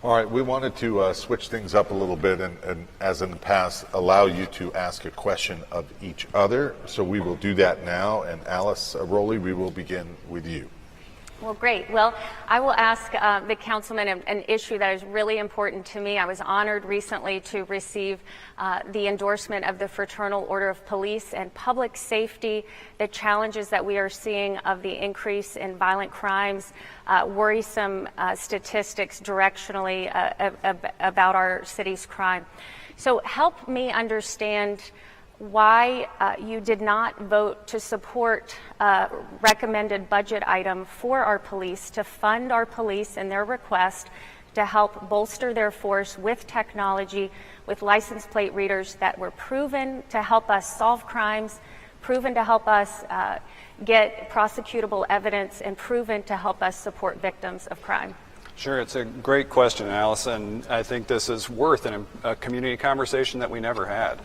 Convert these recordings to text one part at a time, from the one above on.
All right, we wanted to switch things up a little bit and, as in the past, allow you to ask a question of each other. So we will do that now. And Alice Rolli, we will begin with you. Well, great. Well, I will ask the councilman an issue that is really important to me. I was honored recently to receive the endorsement of the Fraternal Order of Police and public safety, the challenges that we are seeing of the increase in violent crimes, worrisome statistics directionally about our city's crime. So help me understand why you did not vote to support a recommended budget item for our police to fund our police in their request to help bolster their force with technology, with license plate readers that were proven to help us solve crimes, proven to help us get prosecutable evidence, and proven to help us support victims of crime. Sure, it's a great question, Alice, and I think this is worth a community conversation that we never had.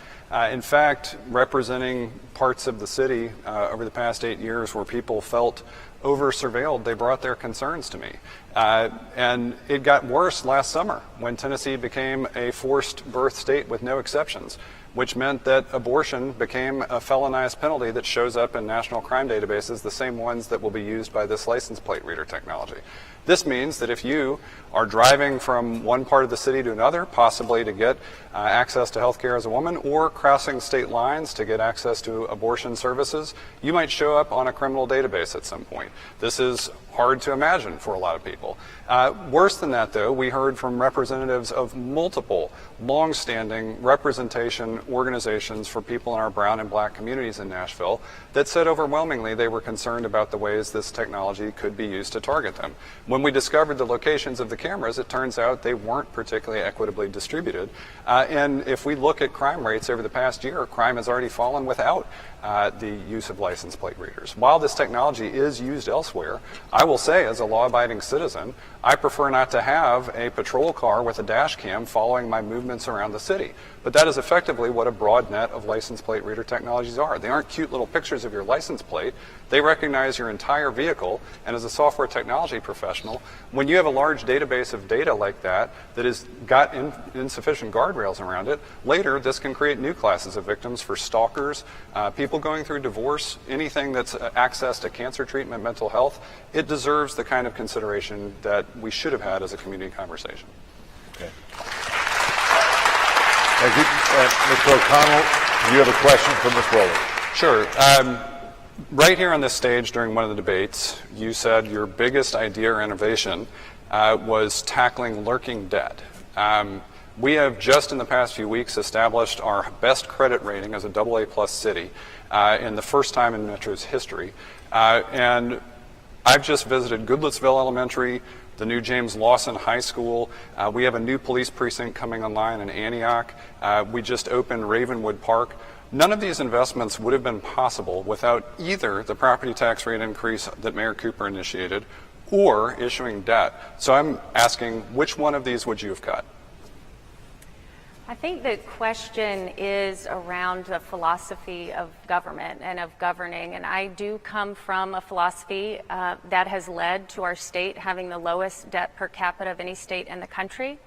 In fact, representing parts of the city over the past 8 years where people felt over-surveilled, they brought their concerns to me. And it got worse last summer when Tennessee became a forced birth state with no exceptions, which meant that abortion became a felonized penalty that shows up in national crime databases, the same ones that will be used by this license plate reader technology. This means that if you are driving from one part of the city to another, possibly to get access to health care as a woman, or crossing state lines to get access to abortion services, you might show up on a criminal database at some point. This is hard to imagine for a lot of people. Worse than that, though, we heard from representatives of multiple long-standing representation organizations for people in our brown and black communities in Nashville that said overwhelmingly they were concerned about the ways this technology could be used to target them. When we discovered the locations of the cameras, it turns out they weren't particularly equitably distributed. And if we look at crime rates over the past year, crime has already fallen without the use of license plate readers. While this technology is used elsewhere, I will say as a law-abiding citizen, I prefer not to have a patrol car with a dash cam following my movements around the city. But that is effectively what a broad net of license plate reader technologies are. They aren't cute little pictures of your license plate. They recognize your entire vehicle, and as a software technology professional, when you have a large database of data like that that has got insufficient guardrails around it, later this can create new classes of victims for stalkers, people going through divorce, anything that's access to cancer treatment, mental health. It deserves the kind of consideration that we should have had as a community conversation. Okay. Thank you. Mr. O'Connell, do you have a question for Ms. Rolli? Sure. Right here on this stage during one of the debates, you said your biggest idea or innovation was tackling lurking debt. We have just in the past few weeks established our best credit rating as a AA+ city in the first time in Metro's history. And I've just visited Goodlettsville Elementary, the new James Lawson High School. We have a new police precinct coming online in Antioch. We just opened Ravenwood Park. None of these investments would have been possible without either the property tax rate increase that Mayor Cooper initiated or issuing debt. So I'm asking, which one of these would you have cut? I think the question is around the philosophy of government and of governing, and I do come from a philosophy that has led to our state having the lowest debt per capita of any state in the country.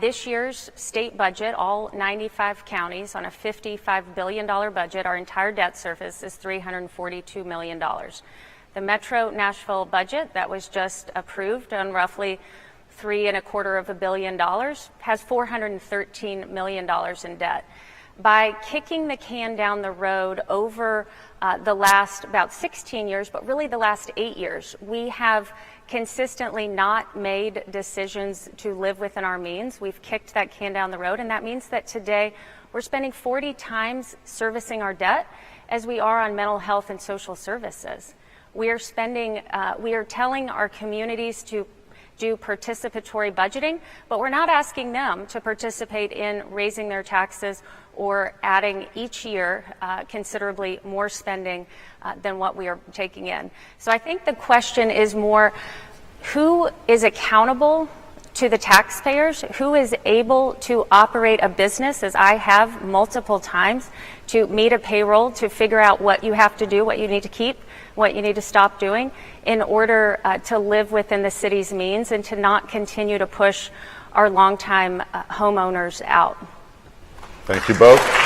This year's state budget, all 95 counties on a $55 billion budget, our entire debt service is $342 million. The Metro Nashville budget that was just approved on roughly $3.25 billion has $413 million in debt. By kicking the can down the road over the last about 16 years, but really the last 8 years, we have consistently not made decisions to live within our means. We've kicked that can down the road, and that means that today we're spending 40 times servicing our debt as we are on mental health and social services. We are telling our communities to do participatory budgeting, but we're not asking them to participate in raising their taxes or adding each year considerably more spending than what we are taking in. So I think the question is more, who is accountable to the taxpayers? Who is able to operate a business, as I have multiple times, to meet a payroll, to figure out what you have to do, what you need to keep, what you need to stop doing in order to live within the city's means and to not continue to push our longtime homeowners out. Thank you both.